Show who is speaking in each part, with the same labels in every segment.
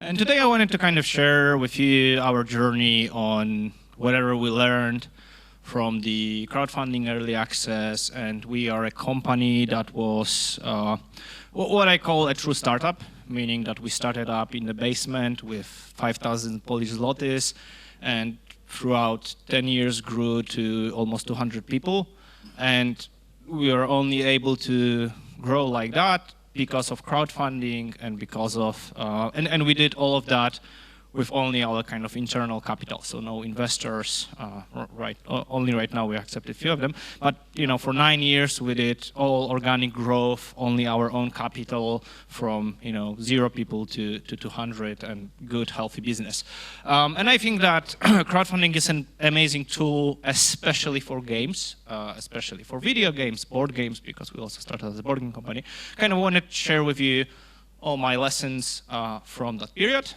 Speaker 1: And today I wanted to kind of share with you our journey on whatever we learned from the crowdfunding early access. And we are a company that was what I call a true startup, meaning that we started up in the basement with 5,000 Polish zlotys, and throughout 10 years grew to almost 200 people. And we are only able to grow like that because of crowdfunding and because of, and we did all of that with only our kind of internal capital, so no investors. Only right now we accepted a few of them, but for 9 years we did all organic growth, only our own capital from 0 people to 200, and good healthy business. And I think that crowdfunding is an amazing tool, especially for games, especially for video games, board games, because we also started as a board game company. Kind of wanted to share with you all my lessons from that period.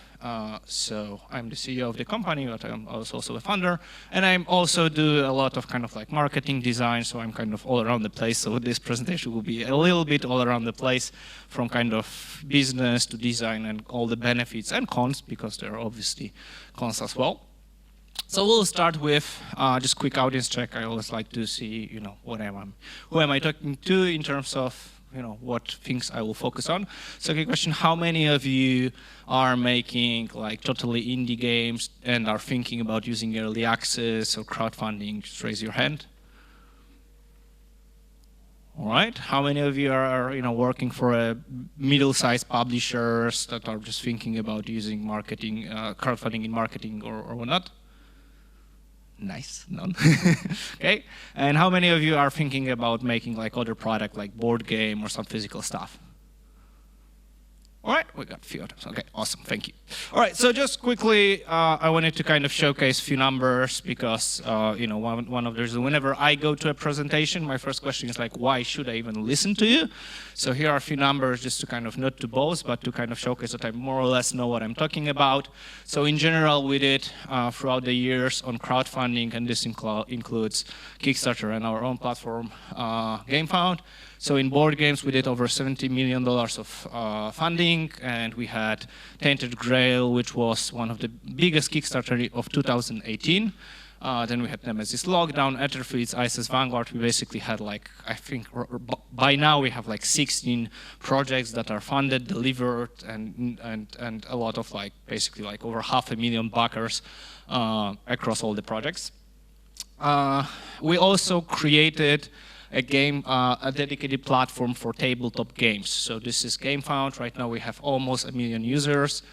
Speaker 1: So I'm the CEO of the company, but I'm also a founder, and I also do a lot of kind of like marketing design, so I'm kind of all around the place. So this presentation will be a little bit all around the place, from kind of business to design and all the benefits and cons, because there are obviously cons as well. So we'll start with just quick audience check. I always like to see, who am I talking to in terms of what things I will focus on. So a question, how many of you are making like totally indie games and are thinking about using early access or crowdfunding? Just raise your hand. All right, how many of you are working for a middle-sized publishers that are just thinking about using marketing, crowdfunding in marketing or whatnot? Nice, none. Okay, and how many of you are thinking about making like other product, like board game or some physical stuff? All right, we got a few others. Okay, awesome, thank you. All right, so just quickly, I wanted to kind of showcase a few numbers because, one of those, whenever I go to a presentation, my first question is like, why should I even listen to you? So here are a few numbers just to kind of, not to boast, but to kind of showcase that I more or less know what I'm talking about. So in general, we did throughout the years on crowdfunding, and this includes Kickstarter and our own platform, GameFound. So in board games, we did over $70 million of funding, and we had Tainted Grail, which was one of the biggest Kickstarter of 2018. Then we had Nemesis Lockdown, Etherfeeds, ISS Vanguard. We basically had like, I think by now we have like 16 projects that are funded, delivered, and a lot of like, basically like over 500,000 backers across all the projects. We also created a dedicated platform for tabletop games. So this is GameFound. Right now we have almost 1 million users.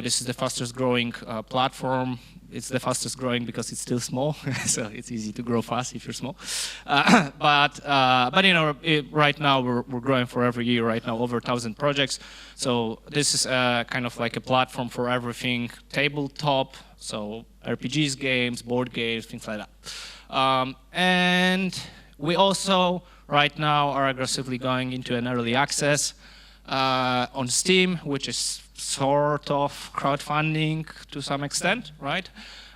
Speaker 1: This is the fastest growing platform. It's the fastest growing because it's still small, so it's easy to grow fast if you're small. But right now we're growing for every year. Right now over 1,000 projects. So this is kind of like a platform for everything tabletop. So RPGs, games, board games, things like that. And we also, right now, are aggressively going into an early access on Steam, which is sort of crowdfunding to some extent, right?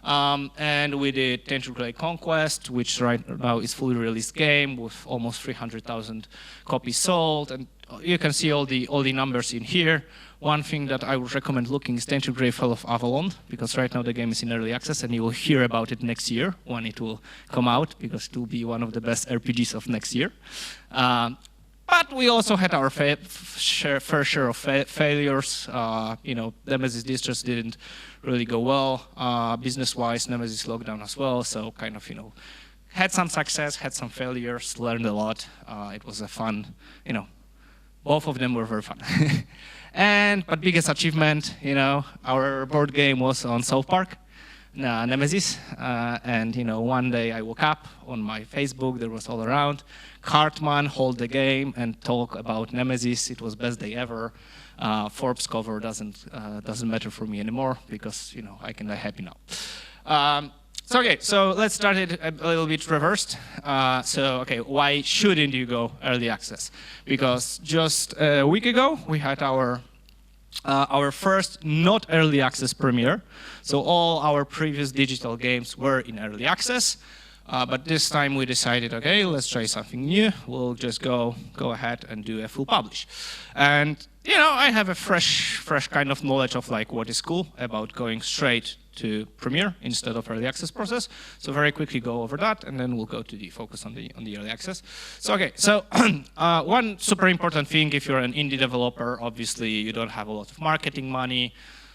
Speaker 1: And we did Tainted Grail Conquest, which right now is fully released game with almost 300,000 copies sold. And you can see all the numbers in here. One thing that I would recommend looking is Tainted Grail Fall of Avalon, because right now the game is in early access, and you will hear about it next year when it will come out, because it will be one of the best RPGs of next year. But we also had our fair share of failures. Nemesis Distress didn't really go well business-wise. Nemesis Lockdown as well. So kind of, had some success, had some failures, learned a lot. It was a fun, both of them were very fun. But biggest achievement, our board game was on South Park, Nemesis. And one day I woke up on my Facebook, there was all around, Cartman hold the game and talk about Nemesis. It was best day ever. Forbes cover doesn't matter for me anymore because I can die happy now. So let's start it a little bit reversed. Why shouldn't you go early access? Because just a week ago we had our first not early access premiere. So all our previous digital games were in early access. But this time we decided, okay, let's try something new. We'll just go ahead and do a full publish. And I have a fresh kind of knowledge of like what is cool about going straight to Premiere instead of early access process. So very quickly go over that, and then we'll go to the focus on the early access. So okay, so one super important thing, if you're an indie developer, obviously you don't have a lot of marketing money,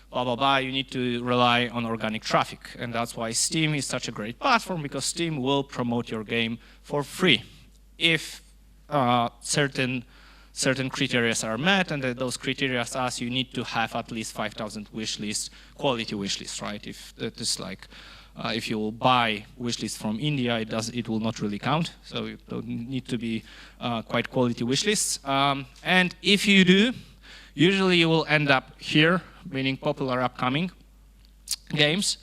Speaker 1: blah, blah, blah, you need to rely on organic traffic. And that's why Steam is such a great platform, because Steam will promote your game for free if certain criteria are met, and those criteria ask you need to have at least 5,000 wish lists, quality wish lists, right? If that is like, if you will buy wish lists from India, it will not really count. So you don't need to be quite quality wish lists. And if you do, usually you will end up here, meaning popular upcoming games.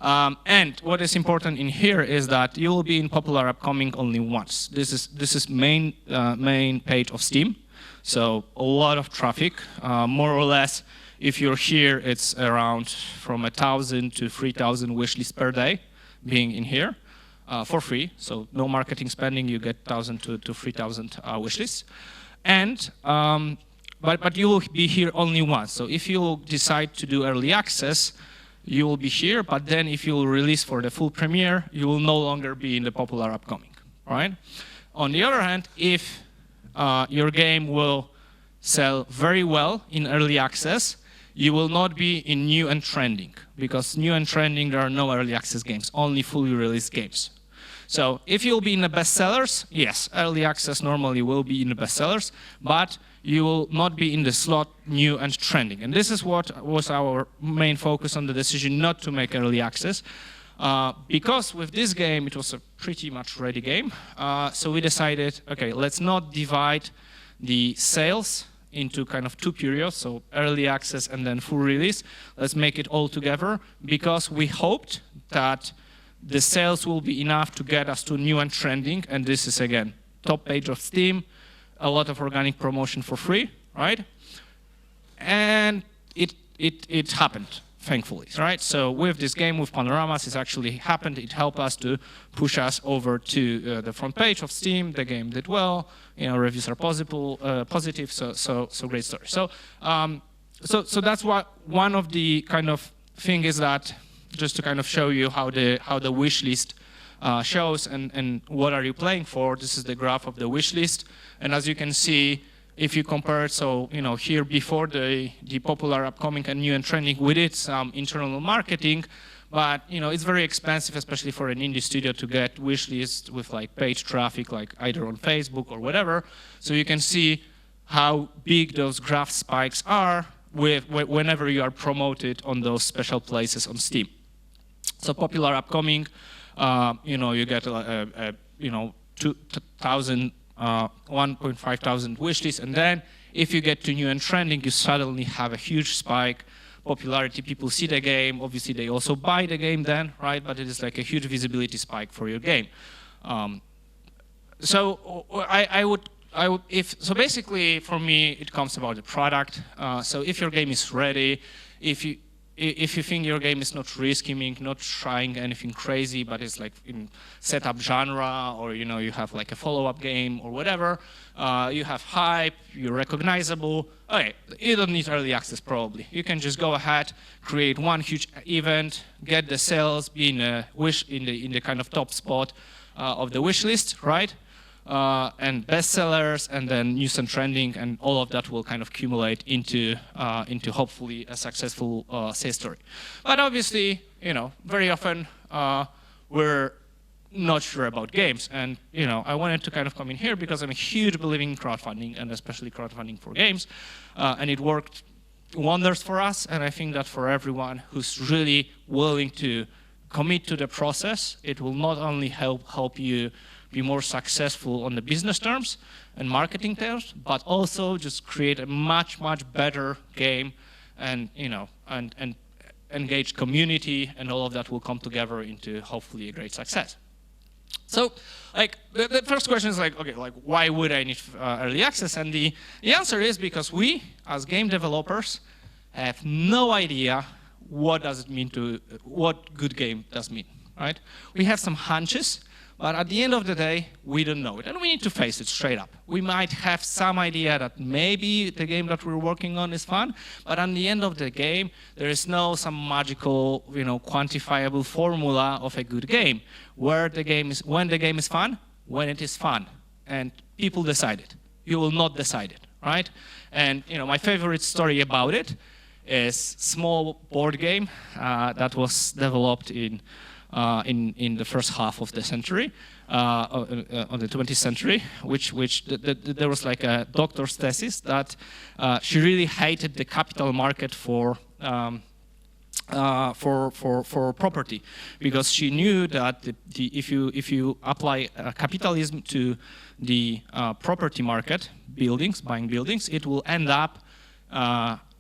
Speaker 1: And what is important in here is that you will be in popular upcoming only once. This is main page of Steam. So a lot of traffic, more or less. If you're here, it's around from 1,000 to 3,000 wish lists per day being in here for free. So no marketing spending, you get 1,000 to 3,000 wish lists. And but you will be here only once. So if you decide to do early access, you will be here. But then if you will release for the full premiere, you will no longer be in the popular upcoming, right? On the other hand, if your game will sell very well in early access, you will not be in new and trending, because new and trending, there are no early access games, only fully released games. So if you'll be in the bestsellers, yes, early access normally will be in the bestsellers, but you will not be in the slot new and trending. And this is what was our main focus on the decision not to make early access. Because with this game, it was a pretty much ready game. So we decided, okay, let's not divide the sales into kind of two periods, so early access and then full release. Let's make it all together, because we hoped that the sales will be enough to get us to new and trending. And this is, again, top page of Steam, a lot of organic promotion for free, right? And it happened, thankfully, right? So with this game, with Panoramas, it actually happened. It helped us to push us over to the front page of Steam. The game did well. Reviews are positive. So great story. So that's what one of the kind of thing is, that just to kind of show you how the wish list shows and what are you playing for. This is the graph of the wish list, and as you can see, if you compare it, so here before the popular upcoming and new and trending, we did some internal marketing, but it's very expensive, especially for an indie studio, to get wish lists with like page traffic, like either on Facebook or whatever. So you can see how big those graph spikes are whenever you are promoted on those special places on Steam. So popular upcoming, you get 1,500 wish lists, and then if you get to new and trending, you suddenly have a huge spike. Popularity, people see the game, obviously they also buy the game then, right? But it is like a huge visibility spike for your game. So so basically for me, it comes about the product. So if your game is ready, if you think your game is not risking, not trying anything crazy, but it's like in setup genre, or you have like a follow-up game or whatever, you have hype, you're recognizable. Okay, you don't need early access probably. You can just go ahead, create one huge event, get the sales, be in the kind of top spot of the wish list, right? And bestsellers, and then news and trending, and all of that will kind of accumulate into hopefully a successful sales story. But obviously, very often we're not sure about games, and I wanted to kind of come in here because I'm a huge believer in crowdfunding, and especially crowdfunding for games, and it worked wonders for us. And I think that for everyone who's really willing to commit to the process, it will not only help you be more successful on the business terms and marketing terms, but also just create a much better game, and and engaged community, and all of that will come together into hopefully a great success. So, like the first question is like, okay, like why would I need early access? And the answer is because we, as game developers, have no idea what does it mean what good game does mean, right? We have some hunches. But at the end of the day, we don't know it. And we need to face it straight up. We might have some idea that maybe the game that we're working on is fun, but at the end of the game, there is no some magical, quantifiable formula of a good game. When the game is fun, when it is fun. And people decide it. You will not decide it, right? And my favorite story about it is small board game that was developed in the first half of the century, on the 20th century, which there was like a doctor's thesis that she really hated the capital market for property, because she knew that if you apply capitalism to the property market, buying buildings, it will end up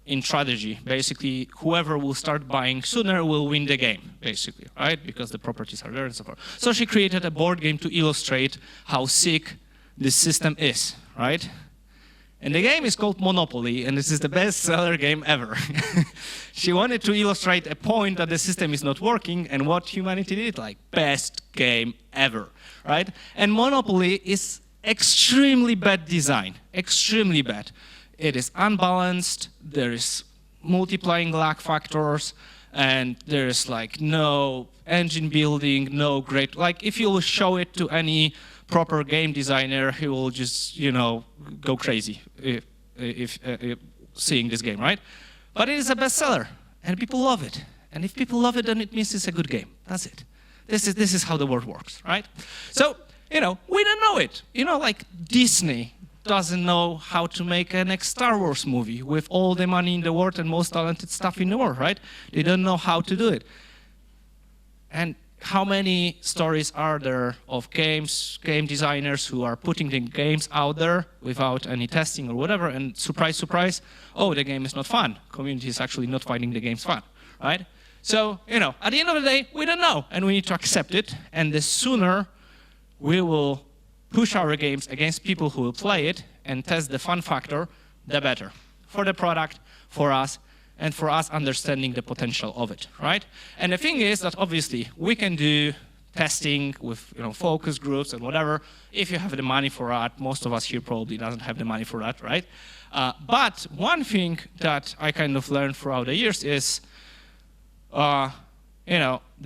Speaker 1: in strategy. Basically, whoever will start buying sooner will win the game, basically, right? Because the properties are there and so forth. So she created a board game to illustrate how sick this system is, right? And the game is called Monopoly, and this is the best-seller game ever. She wanted to illustrate a point that the system is not working, and what humanity did, like, best game ever, right? And Monopoly is extremely bad design, extremely bad. It is unbalanced, there is multiplying lag factors, and there is like no engine building, no great, like if you show it to any proper game designer, he will just, go crazy if seeing this game, right? But it is a bestseller, and people love it. And if people love it, then it means it's a good game. That's it. This is how the world works, right? So, we don't know it. Like Disney doesn't know how to make a next Star Wars movie with all the money in the world and most talented stuff in the world, right? They don't know how to do it. And how many stories are there of game designers who are putting the games out there without any testing or whatever, and surprise, surprise, oh, the game is not fun. Community is actually not finding the games fun, right? So, at the end of the day, we don't know, and we need to accept it, and the sooner we will push our games against people who will play it and test the fun factor, the better. For the product, for us, and for us understanding the potential of it, right? And the thing is that obviously we can do testing with focus groups and whatever if you have the money for that. Most of us here probably doesn't have the money for that, right? But one thing that I kind of learned throughout the years is, the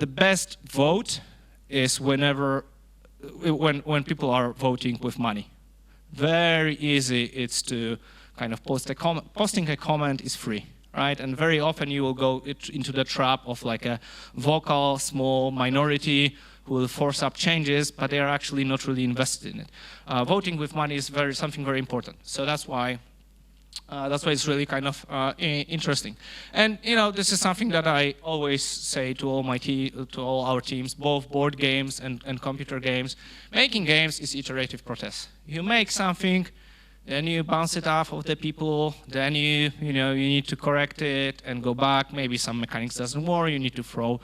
Speaker 1: best vote is when people are voting with money. Very easy it's to kind of post a comment. Posting a comment is free, right? And very often you will go into the trap of like a vocal, small minority who will force up changes, but they are actually not really invested in it. Voting with money is something very important. So that's why it's really kind of interesting. And this is something that I always say to all our teams, both board games and computer games. Making games is iterative process. You make something, then you bounce it off of the people, then you need to correct it and go back. Maybe some mechanics doesn't work, you need to throw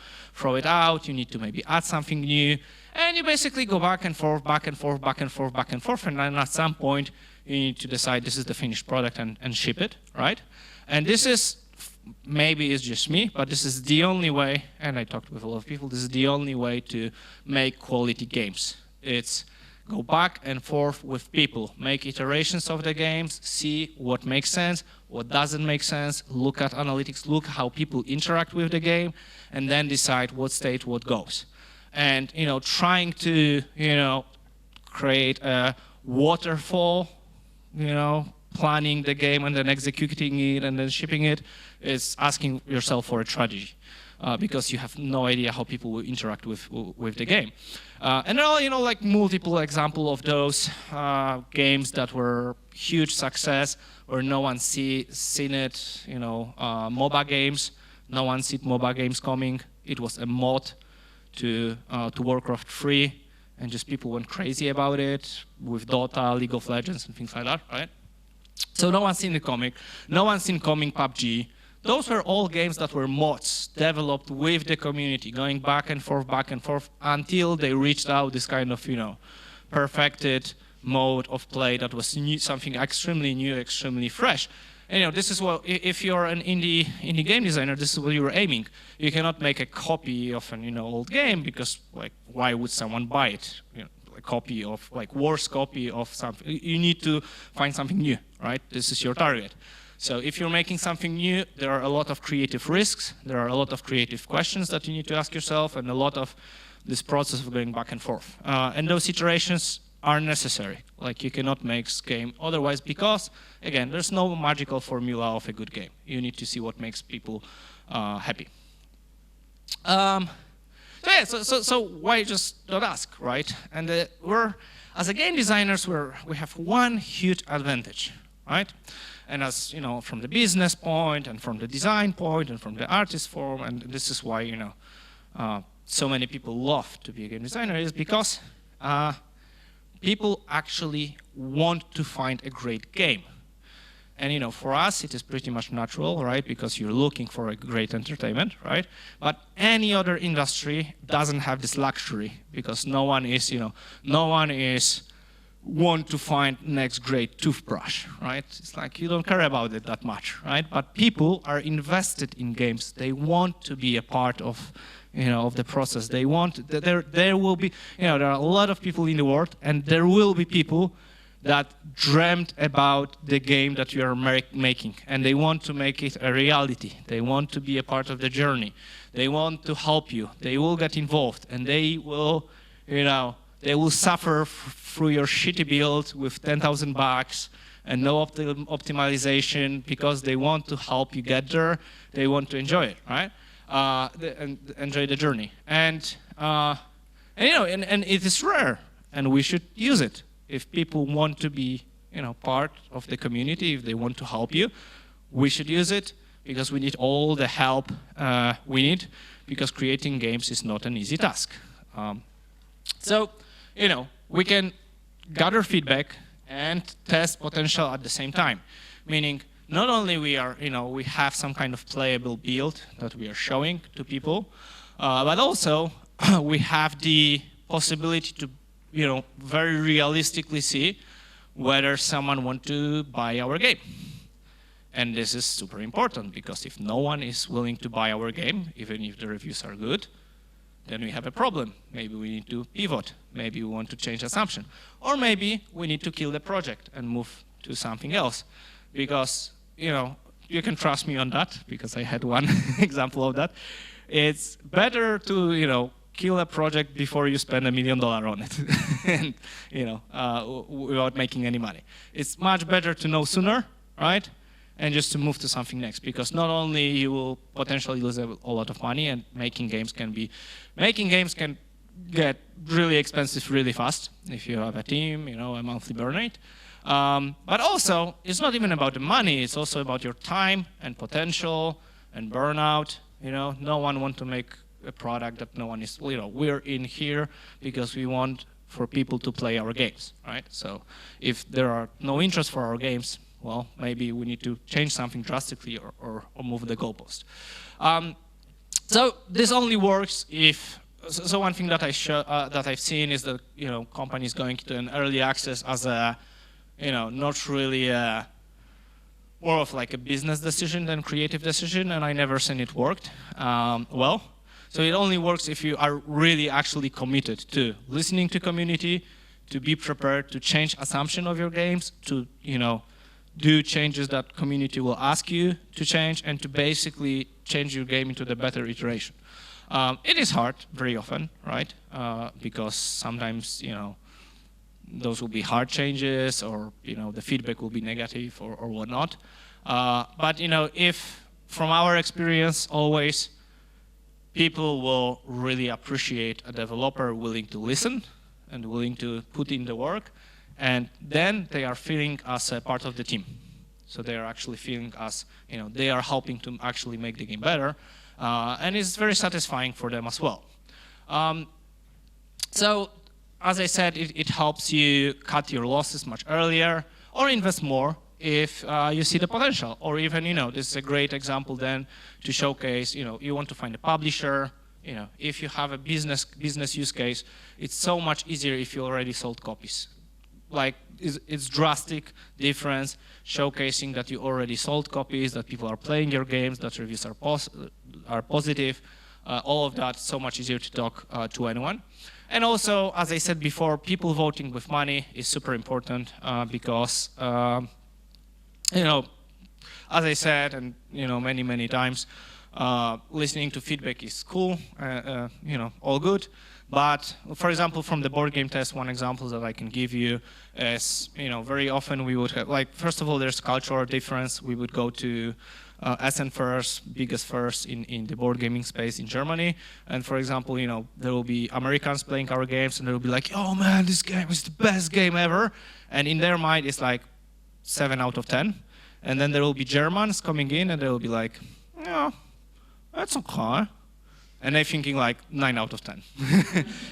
Speaker 1: it out, you need to maybe add something new, and you basically go back and forth, back and forth, back and forth, back and forth, and then at some point you need to decide this is the finished product and ship it, right? And this is, maybe it's just me, but this is the only way, and I talked with a lot of people, this is the only way to make quality games. It's go back and forth with people, make iterations of the games, see what makes sense, what doesn't make sense, look at analytics, look how people interact with the game, and then decide what state what goes. And trying to create a waterfall, planning the game and then executing it and then shipping it is asking yourself for a strategy. Because you have no idea how people will interact with the game. And there are, like multiple examples of those games that were huge success where no one seen it, MOBA games. No one seen MOBA games coming. It was a mod to Warcraft 3, and just people went crazy about it with Dota, League of Legends, and things like that, right? So no one's seen it coming. No one's seen coming PUBG. Those were all games that were mods developed with the community, going back and forth until they reached out this kind of, perfected mode of play that was new, something extremely new, extremely fresh. And this is what, if you're an indie game designer, this is what you're aiming. You cannot make a copy of an old game, because like, why would someone buy it? A copy of, like, worse copy of something. You need to find something new, right? This is your target. So if you're making something new, there are a lot of creative risks. There are a lot of creative questions that you need to ask yourself, and a lot of this process of going back and forth. And those iterations are necessary. Like, you cannot make game otherwise, because, again, there's no magical formula of a good game. You need to see what makes people happy. So why just not ask, right? And as a game designers, we have one huge advantage, right? And as from the business point, and from the design point, and from the artist form, and this is why so many people love to be a game designer, is because people actually want to find a great game. And for us, it is pretty much natural, right? Because you're looking for a great entertainment, right? But any other industry doesn't have this luxury, because no one is want to find next great toothbrush, right? It's like you don't care about it that much, right? But people are invested in games. They want to be a part of, of the process. They want, there will be, there are a lot of people in the world, and there will be people that dreamt about the game that you are making, and they want to make it a reality. They want to be a part of the journey. They want to help you. They will get involved, and they will, they will suffer through your shitty build with 10,000 bugs and no optimization, because they want to help you get there. They want to enjoy it, right? And enjoy the journey. And it is rare, and we should use it. If people want to be, part of the community, if they want to help you, we should use it, because we need all the help we need, because creating games is not an easy task. So, we can gather feedback and test potential at the same time, meaning not only we have some kind of playable build that we are showing to people, but also we have the possibility to very realistically see whether someone wants to buy our game. And this is super important, because if no one is willing to buy our game, even if the reviews are good, then we have a problem. Maybe we need to pivot. Maybe we want to change assumption. Or maybe we need to kill the project and move to something else. Because, you can trust me on that, because I had one example of that. It's better to, kill a project before you spend $1 million on it, and without making any money. It's much better to know sooner, right? And just to move to something next, because not only you will potentially lose a lot of money, and making games can get really expensive really fast if you have a team, a monthly burn rate. But also, it's not even about the money, it's also about your time and potential and burnout. No one wants to make a product that no one is, we're in here because we want for people to play our games, right? So if there are no interest for our games, well, maybe we need to change something drastically, or move the goalpost. So this only works if, so one thing that that I've seen is that, companies going to an early access as a, not really more of like a business decision than creative decision, and I never seen it worked well. So it only works if you are really actually committed to listening to community, to be prepared to change assumption of your games, to do changes that community will ask you to change, and to basically change your game into the better iteration. It is hard very often, right? Because sometimes those will be hard changes, or the feedback will be negative, or whatnot. But if from our experience always, people will really appreciate a developer willing to listen and willing to put in the work, and then they are feeling as a part of the team. So they are actually feeling as, they are helping to actually make the game better, and it's very satisfying for them as well. So as I said, it helps you cut your losses much earlier, or invest more if you see the potential, or even, this is a great example then to showcase, you want to find a publisher, if you have a business use case, it's so much easier if you already sold copies. like it's drastic difference, showcasing that you already sold copies, that people are playing your games, that reviews are positive. All of that, so much easier to talk to anyone. And also, as I said before, people voting with money is super important because, you know, as I said, and you know, many times, listening to feedback is cool, you know, all good. But for example, from the board game test, one example that I can give you is, you know, very often we would have, like, first of all, there's cultural difference. We would go to Essen first, biggest first in the board gaming space in Germany. And for example, you know, there will be Americans playing our games and they will be like, oh man, this game is the best game ever. And in their mind, it's like 7 out of 10. And then there will be Germans coming in and they will be like, yeah, that's okay. And they're thinking like 9 out of 10.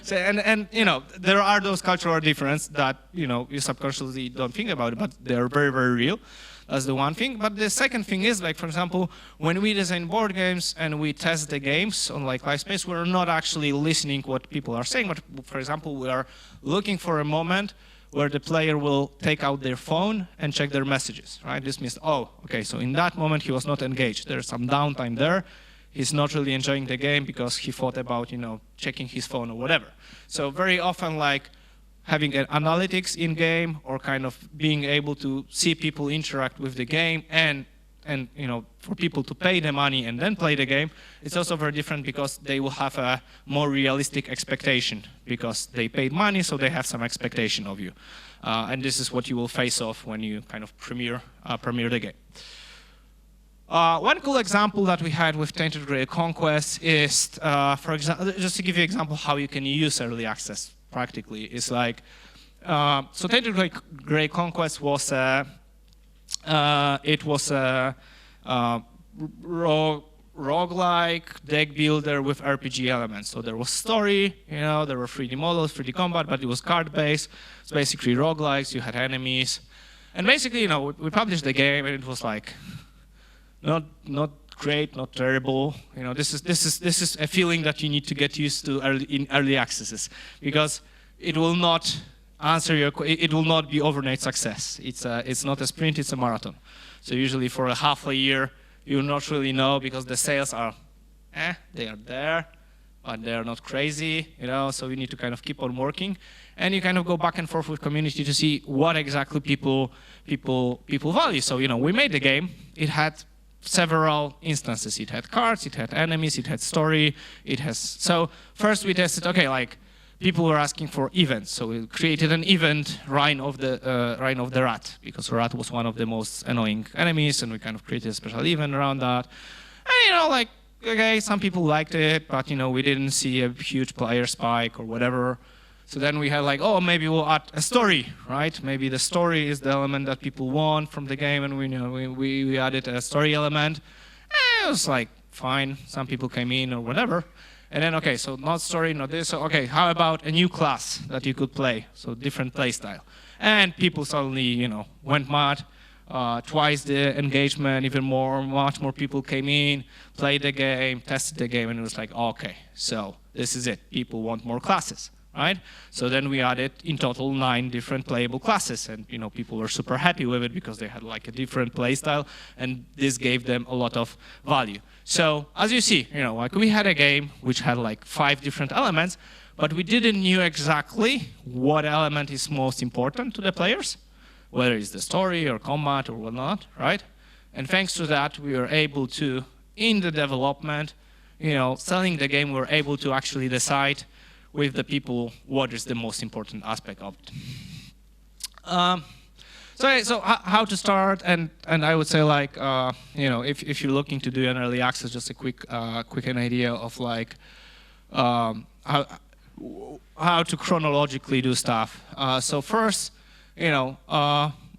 Speaker 1: So, and you know, there are those cultural differences that, you know, you subconsciously don't think about it, but they're very real. That's the one thing. But the second thing is, like, for example, when we design board games and we test the games on like live space, we're not actually listening what people are saying. But for example, we are looking for a moment where the player will take out their phone and check their messages, right? This means, oh, okay, so in that moment he was not engaged. There's some downtime there. He's not really enjoying the game because he thought about, you know, checking his phone or whatever. So very often, like, having an analytics in game or kind of being able to see people interact with the game and you know, for people to pay the money and then play the game, it's also very different because they will have a more realistic expectation because they paid money, so they have some expectation of you. And this is what you will face off when you kind of premiere the game. One cool example that we had with Tainted Grail Conquest is, for example, just to give you an example how you can use early access practically, is like, so Tainted Grail Conquest was it was a roguelike deck builder with RPG elements. So there was story, you know, there were 3D models, 3D combat, but it was card-based. It's basically roguelikes, you had enemies. And basically, you know, we published the game and it was like, not great, not terrible. You know, this is a feeling that you need to get used to in early accesses because it will not answer your. It will not be overnight success. It's not a sprint. It's a marathon. So usually for a half a year, you will not really know because the sales are, they are there, but they are not crazy. You know, so you need to kind of keep on working, and you kind of go back and forth with community to see what exactly people value. So you know, we made the game. It had several instances. It had cards, it had enemies, it had story, it has... So first we tested, okay, like people were asking for events. So we created an event, Reign of the Rat, because Rat was one of the most annoying enemies, and we kind of created a special event around that. And you know, like, okay, some people liked it, but you know, we didn't see a huge player spike or whatever. So then we had like, oh, maybe we'll add a story, right? Maybe the story is the element that people want from the game, and we added a story element. And it was like, fine, some people came in or whatever. And then, okay, so not story, not this. So, okay, how about a new class that you could play? So different play style. And people suddenly, you know, went mad. Twice the engagement, even more, much more people came in, played the game, tested the game, and it was like, okay, so this is it. People want more classes. Right? So then we added in total 9 different playable classes, and you know, people were super happy with it because they had like a different play style, and this gave them a lot of value. So as you see, you know, like we had a game which had like 5 different elements, but we didn't know exactly what element is most important to the players, whether it's the story or combat or whatnot, right? And thanks to that, we were able to, in the development, you know, selling the game, we were able to actually decide with the people what is the most important aspect of it. So how to start, and I would say like, you know, if you're looking to do an early access, just a quick an idea of like how to chronologically do stuff. So first, you know,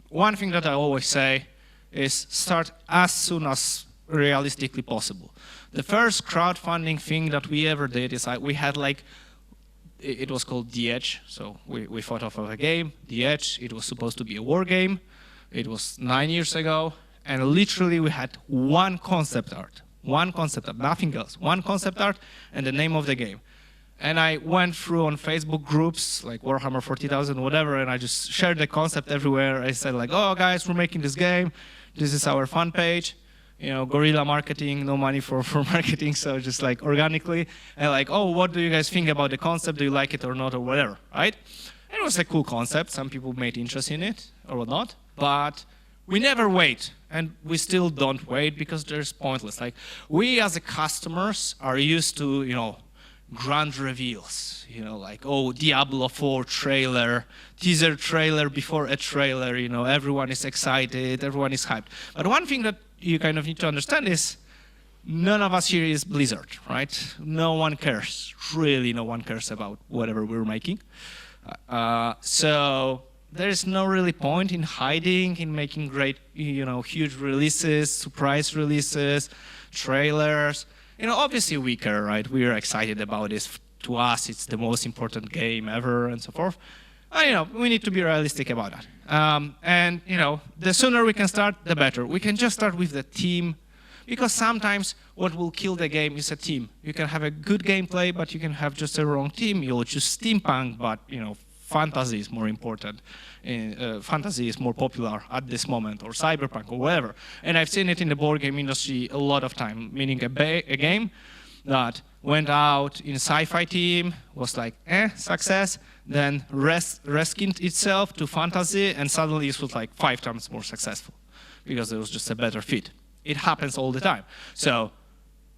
Speaker 1: one thing that I always say is start as soon as realistically possible. The first crowdfunding thing that we ever did is we had like, it was called The Edge, so we thought of a game, The Edge. It was supposed to be a war game. It was 9 years ago, and literally we had one concept art, nothing else, one concept art and the name of the game. And I went through on Facebook groups like Warhammer 40,000, whatever, and I just shared the concept everywhere. I said like, oh guys, we're making this game. This is our fan page. You know, guerrilla marketing, no money for marketing, so just like organically. And like, oh, what do you guys think about the concept? Do you like it or not or whatever, right? And it was a cool concept. Some people made interest in it or whatnot, but we never wait. And we still don't wait because there's pointless. Like, we as a customers are used to, you know, grand reveals, you know, like, oh, Diablo 4 trailer, teaser trailer before a trailer, you know, everyone is excited, everyone is hyped. But one thing that you kind of need to understand is none of us here is Blizzard, right? No one cares, really no one cares about whatever we're making. So there's no really point in hiding, in making great, you know, huge releases, surprise releases, trailers. You know, obviously we care, right? We are excited about this. To us, it's the most important game ever, and so forth. You know, we need to be realistic about that. And you know, the sooner we can start, the better. We can just start with the team, because sometimes what will kill the game is a team. You can have a good gameplay, but you can have just a wrong team. You'll choose steampunk, but you know, fantasy is more important. Fantasy is more popular at this moment, or cyberpunk, or whatever. And I've seen it in the board game industry a lot of time, meaning a game that went out in sci-fi team, was like, success, then reskinned itself to fantasy, and suddenly it was like 5 times more successful, because it was just a better fit. It happens all the time. So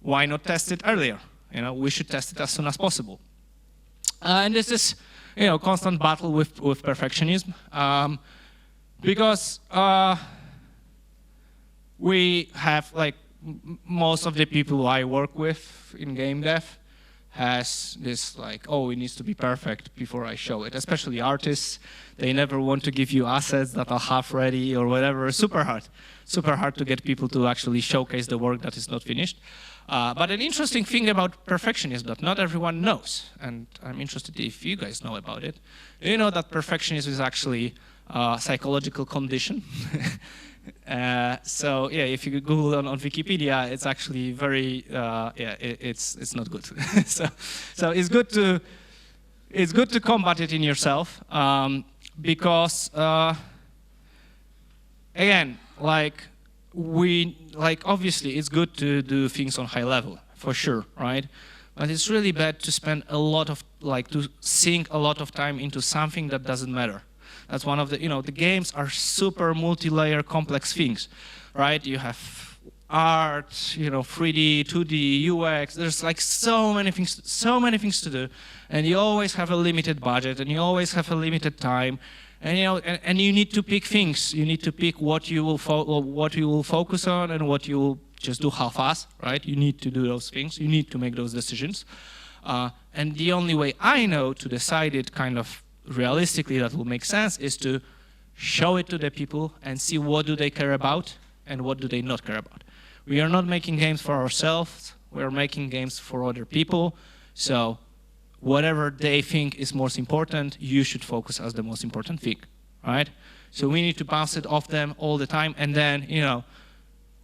Speaker 1: why not test it earlier? You know, we should test it as soon as possible. And this is, you know, constant battle with perfectionism, because we have, like, most of the people I work with in game dev has this like, oh, it needs to be perfect before I show it, especially artists. They never want to give you assets that are half ready or whatever. Super hard to get people to actually showcase the work that is not finished. But an interesting thing about perfectionism that not everyone knows, and I'm interested if you guys know about it. You know that perfectionism is actually a psychological condition. So yeah, if you Google on Wikipedia, it's actually very it's not good. so it's good to combat it in yourself, because again, obviously it's good to do things on high level for sure, right? But it's really bad to spend a lot of to sink a lot of time into something that doesn't matter. That's one of the, the games are super multi-layer complex things, right? You have art, 3D, 2D, UX. There's like so many things to do, and you always have a limited budget, and you always have a limited time, and and you need to pick things. You need to pick what you will focus on and what you will just do half-ass, right? You need to do those things. You need to make those decisions, and the only way I know to decide it kind of realistically that will make sense is to show it to the people and see what do they care about and what do they not care about. We are not making games for ourselves, we are making games for other people, so whatever they think is most important, you should focus as the most important thing, right? So we need to bounce it off them all the time, and then,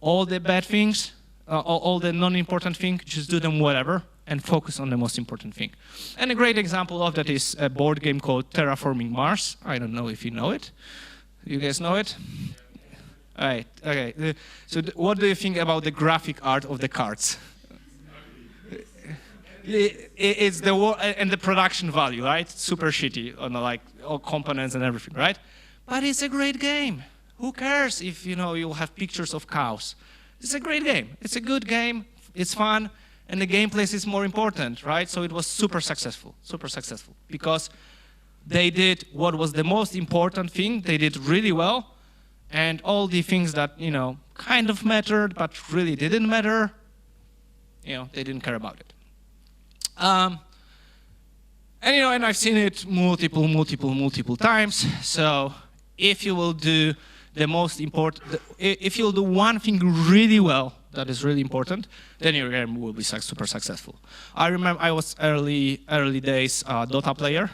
Speaker 1: all the bad things, all the non-important things, just do them whatever, and focus on the most important thing. And a great example of that is a board game called Terraforming Mars. I don't know if you know it. You guys know it? All right, okay. So what do you think about the graphic art of the cards? It's the and the production value, right? Super shitty on all components and everything, right? But it's a great game. Who cares if you'll have pictures of cows? It's a great game. It's a good game. It's fun. And the gameplay is more important, right? So it was super successful, because they did what was the most important thing. They did really well, and all the things that kind of mattered but really didn't matter, they didn't care about it. And I've seen it multiple times. So if you will do the most important, if you'll do one thing really well, that is really important, then your game will be super successful. I remember I was early days Dota player.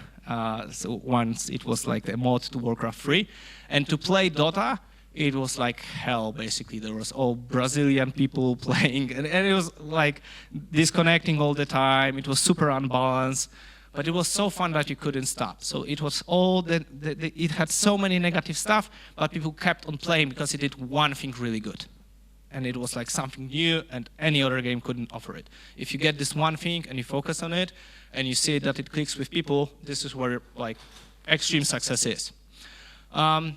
Speaker 1: So once it was like a mod to Warcraft 3, and to play Dota, it was like hell, basically. There was all Brazilian people playing, and it was like disconnecting all the time. It was super unbalanced, but it was so fun that you couldn't stop. So it was all, it had so many negative stuff, but people kept on playing because it did one thing really good. And it was like something new, and any other game couldn't offer it. If you get this one thing and you focus on it, and you see that it clicks with people, this is where like extreme success is. And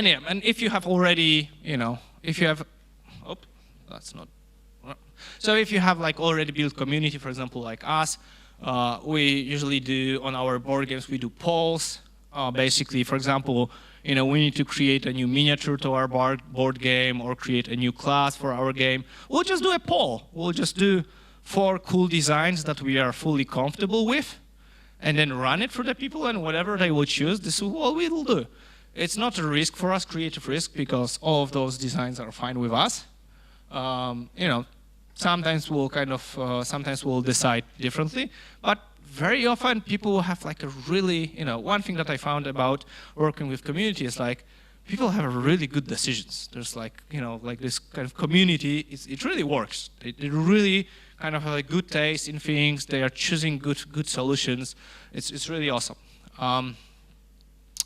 Speaker 1: yeah, and if you have already, if you have, oh, that's not, so if you have like already built community, for example, like us, we usually do on our board games, we do polls. Basically, for example, we need to create a new miniature to our board game or create a new class for our game. We'll just do a poll. We'll just do 4 cool designs that we are fully comfortable with, and then run it for the people, and whatever they will choose, this is what we will do. It's not a risk for us, creative risk, because all of those designs are fine with us. Sometimes we'll sometimes we'll decide differently, but very often people will have like a really, one thing that I found about working with community is like, people have really good decisions. There's like, like this kind of community, it really works. They really kind of have a good taste in things. They are choosing good solutions. It's really awesome.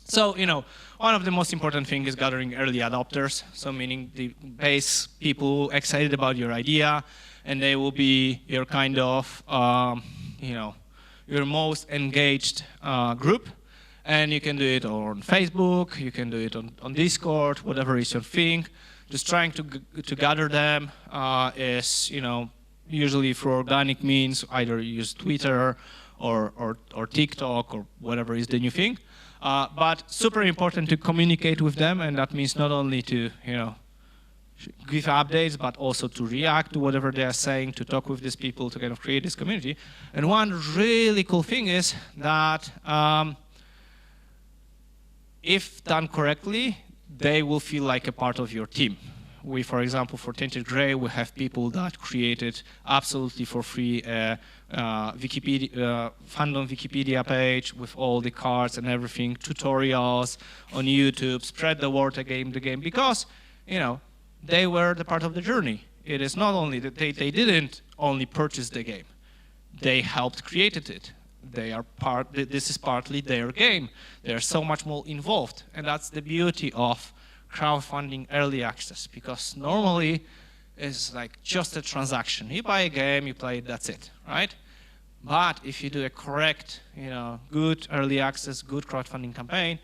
Speaker 1: So, one of the most important things is gathering early adopters. So meaning the base people excited about your idea, and they will be your kind of, your most engaged group. And you can do it on Facebook, you can do it on Discord, whatever is your thing. Just trying to gather them is, usually through organic means, either you use Twitter or TikTok or whatever is the new thing. But super important to communicate with them, and that means not only to, give updates, but also to react to whatever they are saying, to talk with these people, to kind of create this community. And one really cool thing is that if done correctly, they will feel like a part of your team. We, for example, for Tainted Grail, we have people that created absolutely for free Wikipedia, fandom Wikipedia page with all the cards and everything, tutorials on YouTube, spread the word again the game, because, they were the part of the journey. It is not only that they didn't only purchase the game, they helped create it. This is partly their game. They are so much more involved, and that's the beauty of crowdfunding early access, because normally it's like just a transaction. You buy a game, you play it, that's it, right? But if you do a correct, good early access, good crowdfunding campaign,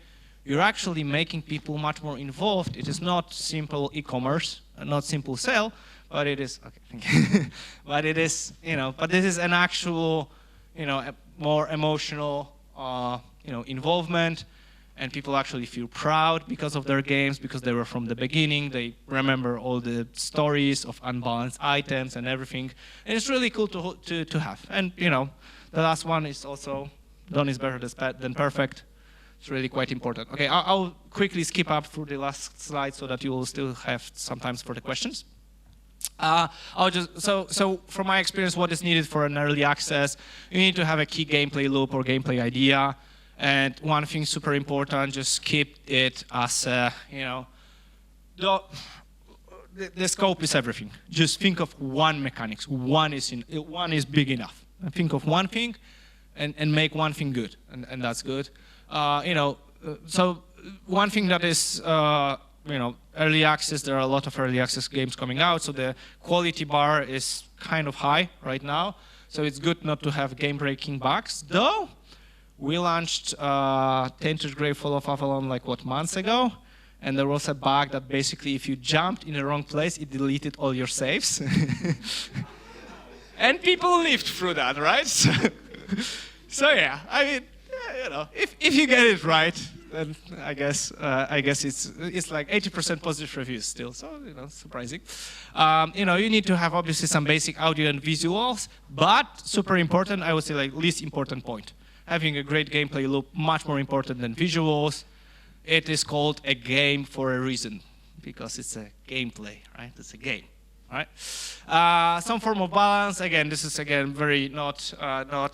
Speaker 1: you're actually making people much more involved. It is not simple e-commerce, not simple sale, but it is, okay, thank you. But it is, but this is an actual, a more emotional, involvement, and people actually feel proud because of their games, because they were from the beginning. They remember all the stories of unbalanced items and everything, and it's really cool to have. And the last one is also done is better than perfect. It's really quite important. Okay, I'll quickly skip up through the last slide so that you will still have some time for the questions. So from my experience, what is needed for an early access, you need to have a key gameplay loop or gameplay idea. And one thing super important, just keep it as, the scope is everything. Just think of one mechanics. One is big enough. And think of one thing and make one thing good, and that's good. So one thing that is, early access, there are a lot of early access games coming out, so the quality bar is kind of high right now. So it's good not to have game-breaking bugs, though. We launched Tainted Grail Fall of Avalon months ago, and there was a bug that basically if you jumped in the wrong place, it deleted all your saves. And people lived through that, right? So yeah, I mean, if you get it right, then I guess it's like 80% positive reviews still, so surprising. You need to have obviously some basic audio and visuals, but super important, I would say least important point. Having a great gameplay loop, much more important than visuals. It is called a game for a reason, because it's a gameplay, right? It's a game, right? Some form of balance. Again, this is very not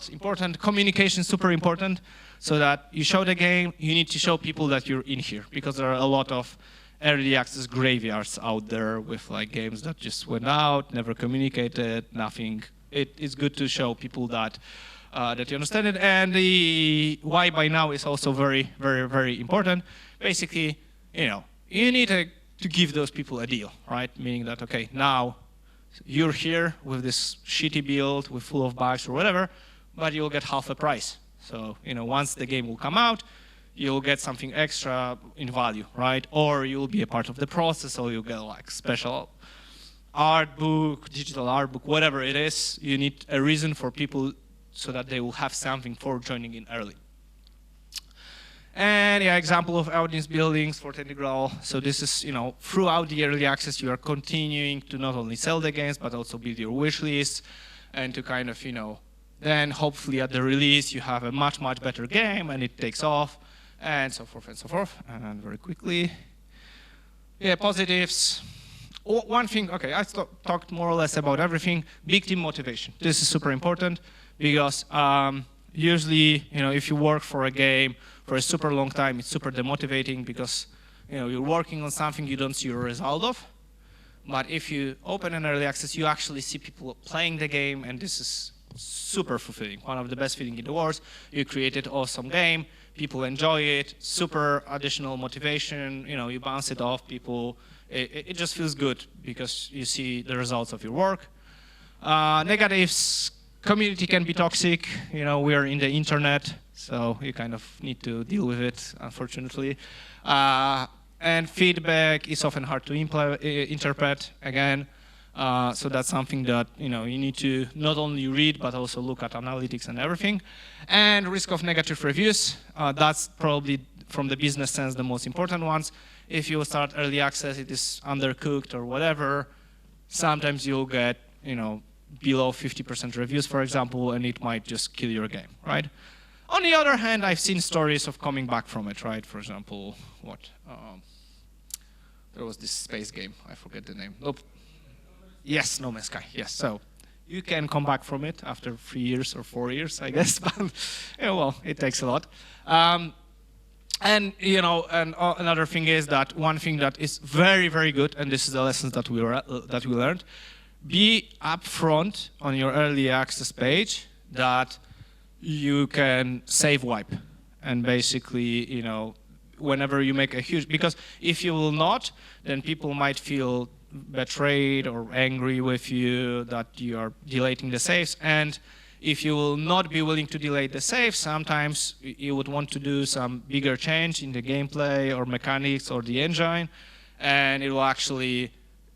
Speaker 1: important. Communication super important, so that you show the game. You need to show people that you're in here, because there are a lot of early access graveyards out there with like games that just went out, never communicated, nothing. It's good to show people that that you understand it, and the why by now is also very, very, very important. Basically, you need to give those people a deal, right? Meaning that, okay, now you're here with this shitty build, with full of bugs or whatever, but you'll get half the price. So, once the game will come out, you'll get something extra in value, right? Or you'll be a part of the process, or you'll get like special art book, digital art book, whatever it is. You need a reason for people so that they will have something for joining in early. And yeah, example of audience buildings for Integral. So this is, throughout the early access, you are continuing to not only sell the games, but also build your wish list and to kind of, then hopefully at the release, you have a much, much better game and it takes off and so forth and so forth. And very quickly, yeah, positives. One thing, okay, I talked more or less about everything. Big team motivation. This is super important because usually, if you work for a game for a super long time, it's super demotivating because, you're working on something you don't see a result of. But if you open an early access, you actually see people playing the game, and this is super fulfilling. One of the best feelings in the world. You created an awesome game, people enjoy it, super additional motivation, you bounce it off people. It just feels good because you see the results of your work. Negatives, community can be toxic. We are in the internet, so you kind of need to deal with it, unfortunately. And feedback is often hard to interpret, again. So that's something that you need to not only read, but also look at analytics and everything. And risk of negative reviews, that's probably, from the business sense, the most important ones. If you start early access, it is undercooked or whatever, sometimes you'll get, below 50% reviews, for example, and it might just kill your game, right? On the other hand, I've seen stories of coming back from it, right? For example, there was this space game, I forget the name. Nope. Yes, No Man's Sky, yes. So you can come back from it after 3 years or 4 years, I guess, but well, it takes a lot. And another thing is that one thing that is very, very good, and this is the lessons that we learned, be upfront on your early access page that you can save wipe, and basically, whenever you make a huge, because if you will not, then people might feel betrayed or angry with you that you are deleting the saves, and if you will not be willing to delete the save, sometimes you would want to do some bigger change in the gameplay or mechanics or the engine, and it will actually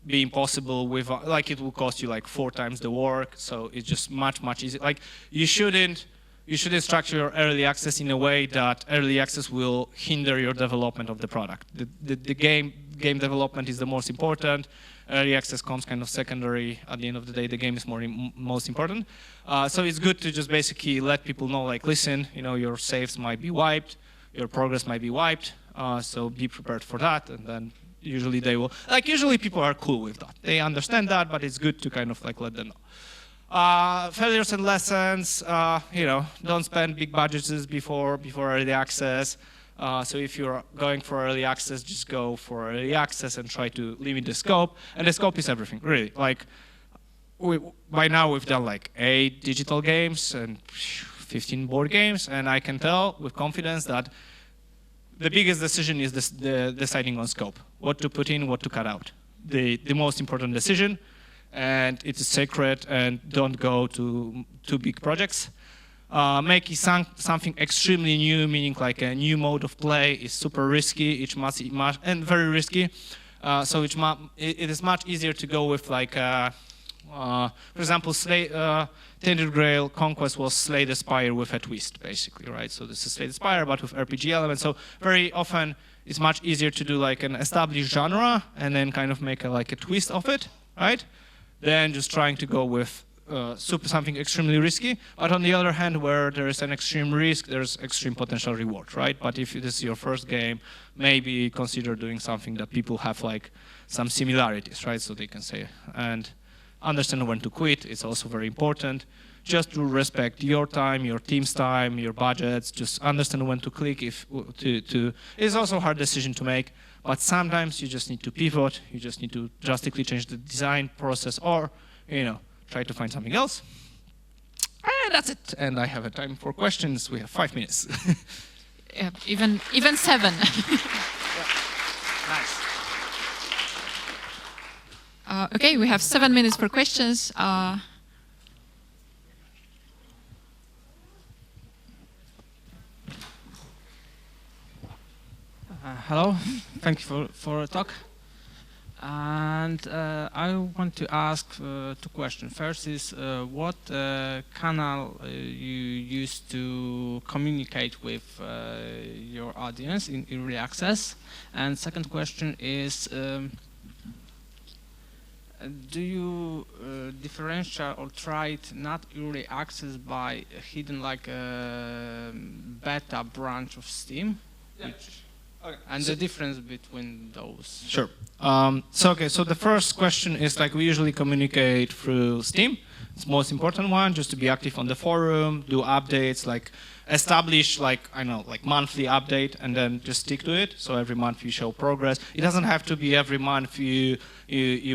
Speaker 1: be impossible with, it will cost you like 4 times the work, so it's just much, much easier. Like, you shouldn't structure your early access in a way that early access will hinder your development of the product. The game development is the most important. Early access comes kind of secondary. At the end of the day, the game is most important. So it's good to just basically let people know, like, listen, your saves might be wiped, your progress might be wiped, so be prepared for that, and then usually they will, usually people are cool with that. They understand that, but it's good to kind of let them know. Failures and lessons, don't spend big budgets before early access. So if you're going for early access, just go for early access and try to limit the scope. And the scope is everything, really. By now we've done 8 digital games and 15 board games, and I can tell with confidence that the biggest decision is deciding on scope. What to put in, what to cut out. The most important decision, and it is sacred, and don't go to too big projects. Making something extremely new, meaning like a new mode of play, is super risky, and very risky. So it is much easier to go with for example, Tainted Grail Conquest was Slay the Spire with a twist, basically, right? So this is Slay the Spire, but with RPG elements. So very often it's much easier to do an established genre and then kind of make a twist of it, right? Than just trying to go with something extremely risky. But on the other hand, where there is an extreme risk, there's extreme potential reward, right? But if this is your first game, maybe consider doing something that people have some similarities, right? So they can say, and understand when to quit. It's also very important. just to respect your time, your team's time, your budgets, just understand when to click. It's also a hard decision to make, but sometimes you just need to pivot, you just need to drastically change the design process, or try to find something else. And that's it. And I have a time for questions. We have 5 minutes.
Speaker 2: Yeah, even 7.
Speaker 1: Nice.
Speaker 2: Okay, we have 7 minutes for questions.
Speaker 3: Hello, thank you for the talk. And I want to ask 2 questions. First is what channel you use to communicate with your audience in early access? And second question is, do you differentiate or try not early access by hidden like a beta branch of Steam?
Speaker 1: Yeah. Okay.
Speaker 3: And the difference between those?
Speaker 1: Sure. So the first question is like we usually communicate through Steam. It's the most important one, just to be active on the forum, do updates, like establish like monthly update, and then just stick to it. So every month you show progress. It doesn't have to be every month you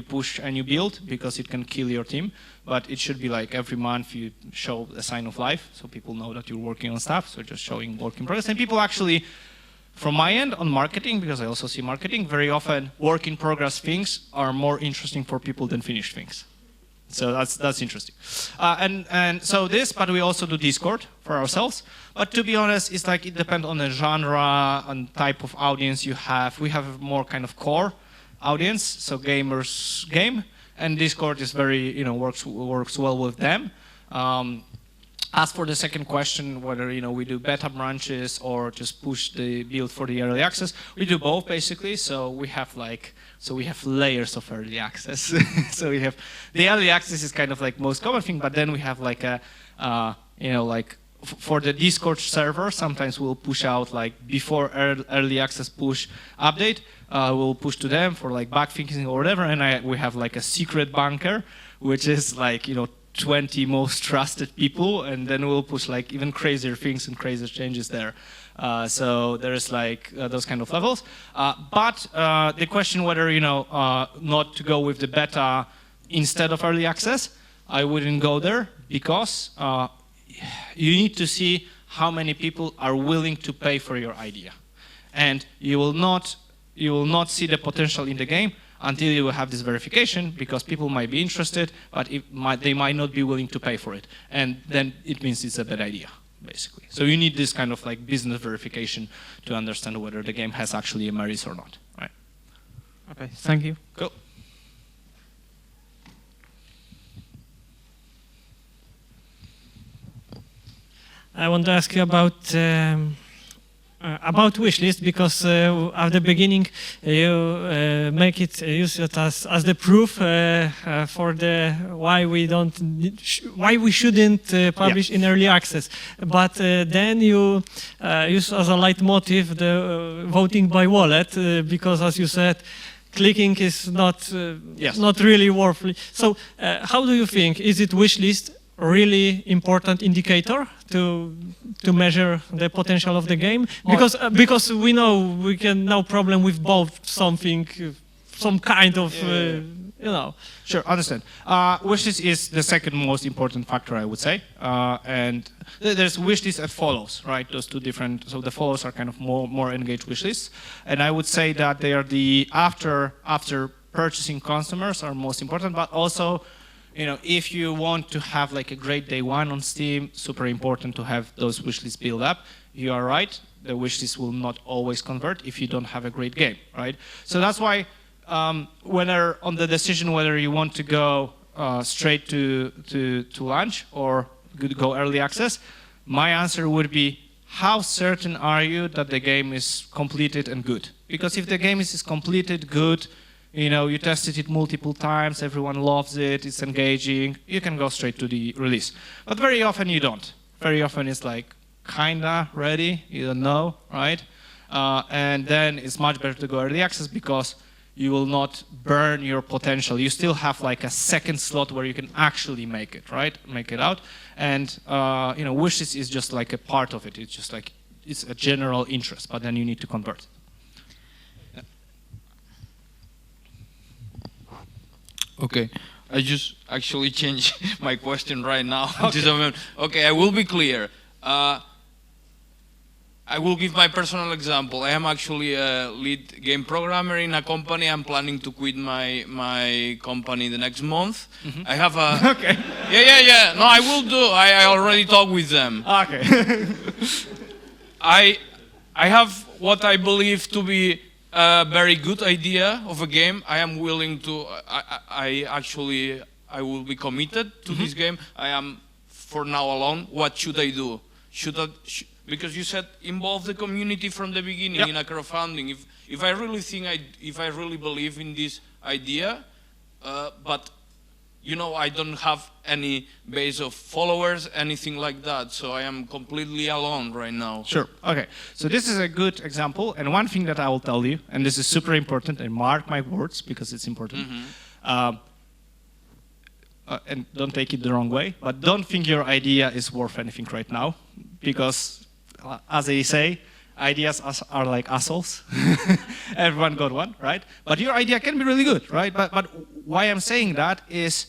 Speaker 1: push a new build, because it can kill your team. But it should be like every month you show a sign of life, so people know that you're working on stuff. So just showing work in progress, and people actually. From my end on marketing, because I also see marketing, very often work in progress things are more interesting for people than finished things. So that's interesting. And so this, but we also do Discord for ourselves. But to be honest, it's like it depends on the genre and type of audience you have. We have a more kind of core audience, so gamers game, and Discord is very works well with them. As for the second question, whether we do beta branches or just push the build for the early access, we do both basically. So we have layers of early access. So we have the early access is kind of like most common thing, but then we have like a for the Discord server. Sometimes we'll push out like before early access push update. We'll push to them for like bug fixing or whatever, and we have like a secret bunker, which is like 20 most trusted people, and then we'll push like even crazier things and crazier changes there. So there's like those kind of levels. But the question whether not to go with the beta instead of early access, I wouldn't go there, because you need to see how many people are willing to pay for your idea, and you will not see the potential in the game until you have this verification, because people might be interested, but they might not be willing to pay for it. And then it means it's a bad idea, basically. So you need this kind of like business verification to understand whether the game has actually a merit or not, right?
Speaker 3: Okay, thank you.
Speaker 1: Cool.
Speaker 4: I want to ask you about wishlist, because at the beginning you use it as the proof for the why we shouldn't publish in early access. But then you use as a leitmotif the voting by wallet, because as you said, clicking is not really worthwhile. So how do you think, is it wishlist really important indicator to measure the potential of the game? Because we know we can now problem with both some kind of
Speaker 1: Sure, understand. Wishlist is the second most important factor, I would say, and there's wishlist and follows, right? Those two different. So the follows are kind of more engaged wishlists, and I would say that they are the after purchasing customers are most important, but also. If you want to have like a great day one on Steam, super important to have those wishlists build up. You are right, the wishlist will not always convert if you don't have a great game, right? So that's why whether on the decision whether you want to go straight to launch or go early access, my answer would be, how certain are you that the game is completed and good? Because if the game is completed, good, you tested it multiple times, everyone loves it, it's engaging, you can go straight to the release. But very often you don't. Very often it's like, kinda ready, you don't know, right? And then it's much better to go early access, because you will not burn your potential. You still have like a second slot where you can actually make it, right? Make it out. And wishes is just like a part of it. It's just like, it's a general interest, but then you need to convert. Yeah.
Speaker 5: Okay, I just actually changed my question right now. Okay, I will be clear. I will give my personal example. I am actually a lead game programmer in a company. I'm planning to quit my company the next month. I have a...
Speaker 1: Okay.
Speaker 5: Yeah. No, I will do. I already talked with them.
Speaker 1: Okay.
Speaker 5: I have what I believe to be a very good idea of a game. I am willing to... I will be committed to this game. I am, for now, alone. What should I do? Because you said involve the community from the beginning in a crowdfunding. If I really think if I really believe in this idea, but I don't have any base of followers, anything like that, so I am completely alone right now.
Speaker 1: Sure. Okay. So this is a good example, and one thing that I will tell you, and this is super important, and mark my words because it's important. And don't take it the wrong way, but don't think your idea is worth anything right now, because as they say, ideas are like assholes. Everyone got one, right? But your idea can be really good, right? But why I'm saying that is...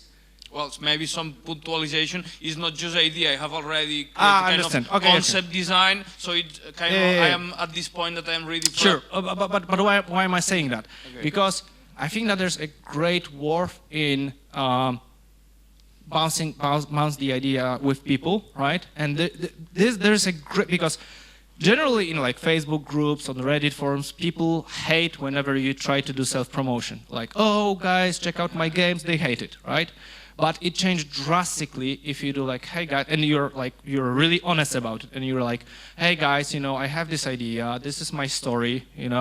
Speaker 5: Well, maybe some puntualization is not just idea. I have already
Speaker 1: kind of
Speaker 5: concept design, so it kind of I am at this point that I am ready for...
Speaker 1: Sure, but why am I saying that? Okay. Because I think that there's a great worth in bounce the idea with people, right? And there's a great, because generally in like Facebook groups, on the Reddit forums, people hate whenever you try to do self-promotion. Like, oh guys, check out my games, they hate it, right? But it changed drastically if you do like, hey guys, and you're really honest about it, and you're like, hey guys, I have this idea, this is my story, and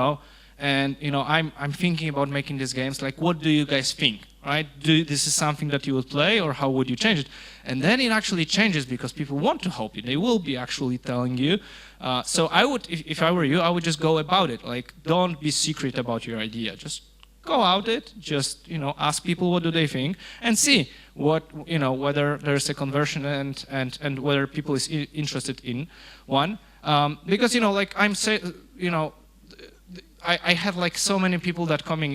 Speaker 1: I'm thinking about making these games, like what do you guys think? Right? This is something that you would play, or how would you change it? And then it actually changes because people want to help you. They will be actually telling you. So I would, if I were you, I would just go about it. Like, don't be secret about your idea. Just go out it. Just ask people what do they think, and see whether there's a conversion and whether people is interested in one. Because like I'm saying, I have like so many people that coming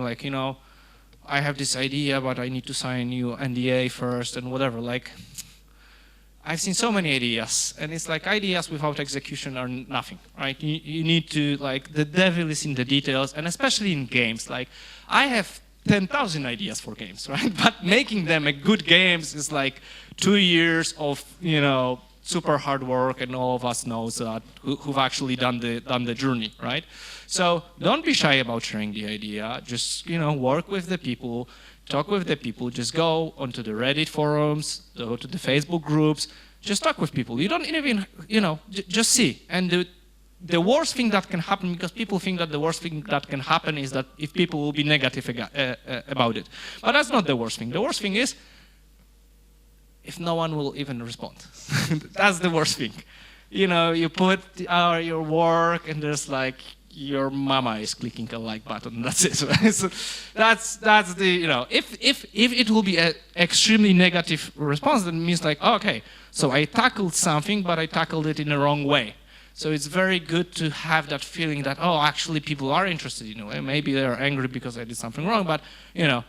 Speaker 1: like I have this idea, but I need to sign new NDA first and whatever. Like, I've seen so many ideas, and it's like ideas without execution are nothing, right? You need to, like, the devil is in the details, and especially in games. Like, I have 10,000 ideas for games, right? But making them a good games is like 2 years of, super hard work, and all of us knows that who've actually done the journey, right? So don't be shy about sharing the idea. Just work with the people, talk with the people. Just go onto the Reddit forums, go to the Facebook groups. Just talk with people. You don't even just see. And the worst thing that can happen, because people think that the worst thing that can happen is that if people will be negative about it, but that's not the worst thing. The worst thing is if no one will even respond. That's the worst thing. You put your work, and there's like your mama is clicking a like button. That's it. Right? So that's the if it will be an extremely negative response, then it means like, oh, okay, so I tackled something, but I tackled it in the wrong way. So it's very good to have that feeling that, oh, actually people are interested in it. Maybe they're angry because I did something wrong, but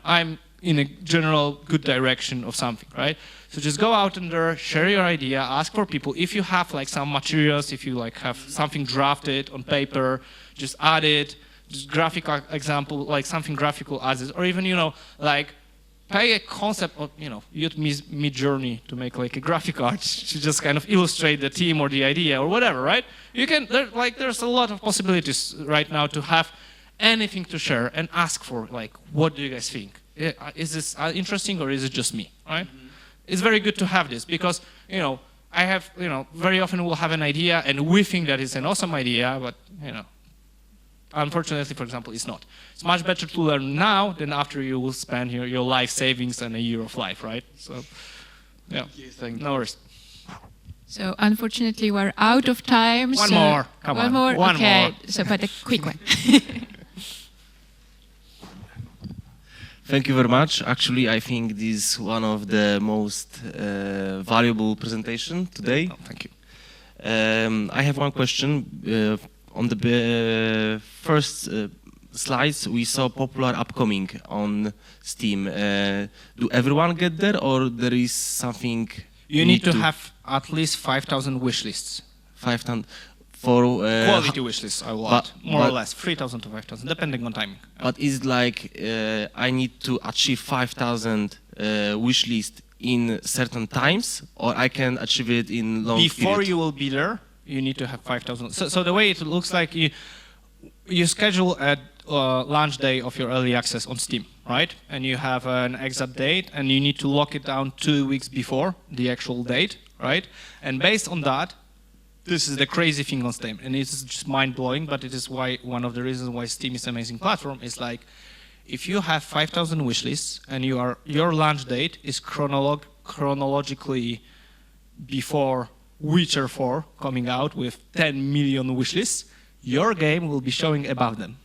Speaker 1: I'm in a general good direction of something, right? So just go out in there, share your idea, ask for people. If you have like some materials, if you like have something drafted on paper, just add it. Just graphical example, like something graphical as it, or even like pay a concept of use Midjourney to make like a graphic art to just kind of illustrate the theme or the idea or whatever, right? You can there's a lot of possibilities right now to have anything to share, and ask for like, what do you guys think? Is this interesting, or is it just me, right? Mm-hmm. It's very good to have this, because I have very often we'll have an idea and we think that it's an awesome idea, but unfortunately, for example, it's not. It's much better to learn now than after you will spend your life savings and a year of life, right? So yeah,
Speaker 5: thank you.
Speaker 1: No worries.
Speaker 2: So unfortunately, we're out of time.
Speaker 1: One more, come on.
Speaker 2: One more.
Speaker 1: One
Speaker 2: okay.
Speaker 1: more.
Speaker 2: So, but a quick one.
Speaker 6: Thank you very much. Actually, I think this is one of the most valuable presentation today.
Speaker 1: Oh, thank you.
Speaker 6: I have one question. On the first slides, we saw popular upcoming on Steam. Do everyone get there, or there is something?
Speaker 1: You need to have at least 5,000 wish lists.
Speaker 6: 5,000 for
Speaker 1: Quality wish lists, I will add. More or
Speaker 6: but-
Speaker 1: less, 3,000 to 5,000, depending on timing.
Speaker 6: But is like I need to achieve 5,000 wish list in certain times, or I can achieve it in long
Speaker 1: Before
Speaker 6: period?
Speaker 1: you will be there, you need to have 5,000. So the way it looks like, you schedule a launch day of your early access on Steam, right? And you have an exact date, and you need to lock it down 2 weeks before the actual date, right? And based on that, this is the crazy thing on Steam, and it's just mind-blowing, but it is why one of the reasons why Steam is an amazing platform is like, if you have 5,000 wishlists and your launch date is chronologically before Witcher 4 coming out with 10 million wishlists, your game will be showing above them.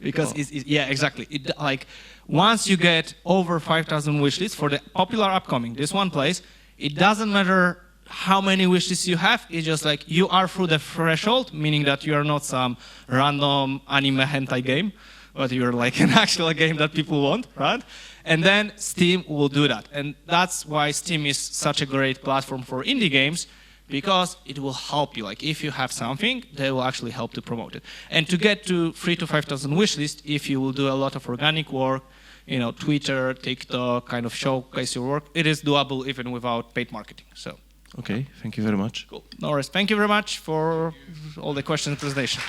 Speaker 1: Because yeah, exactly. Like once you get over 5,000 wishlists for the popular upcoming, this one place, it doesn't matter how many wishes you have. It's just like you are through the threshold, meaning that you are not some random anime hentai game, but you're like an actual game that people want, right? And then Steam will do that. And that's why Steam is such a great platform for indie games, because it will help you. Like if you have something, they will actually help to promote it. And to get to 3,000 to 5,000 wishlist, if you will do a lot of organic work, Twitter, TikTok, kind of showcase your work, it is doable even without paid marketing. So.
Speaker 6: Okay, thank you very much.
Speaker 1: Cool. No worries. Thank you very much for all the questions and presentation.